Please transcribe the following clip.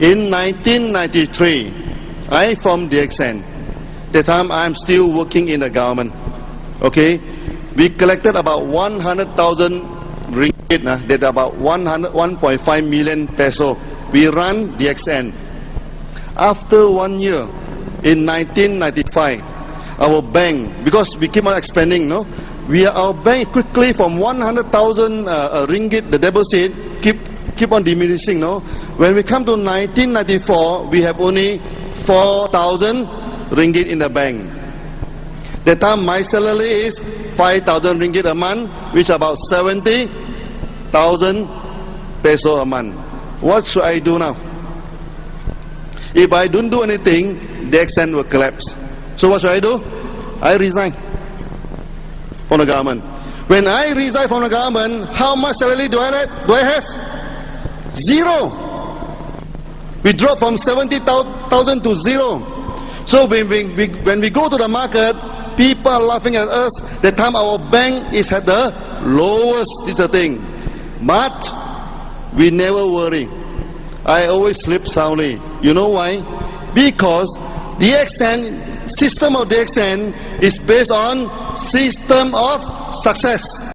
In 1993, I formed DXN. That time I'm still working in the government. Okay, we collected about 100,000 ringgit. That's about 1.5 million peso. We run DXN. After 1 year, in 1995, our bank, because we keep on expanding, no, our bank quickly from 100,000 ringgit, the deposit keep on diminishing, no. When we come to 1994, we have only 4,000 ringgit in the bank. That time my salary is 5,000 ringgit a month, which is about 70,000 peso a month. What should I do now? If I don't do anything, the extent will collapse. So what should I do? I resign from the government. When I resign from the government, how much salary do I have? Zero. We drop from 70,000 to zero. So when we go to the market, people are laughing at us. The time our bank is at the lowest, this is the thing. But we never worry. I always sleep soundly. You know why? Because system of DXN is based on system of success.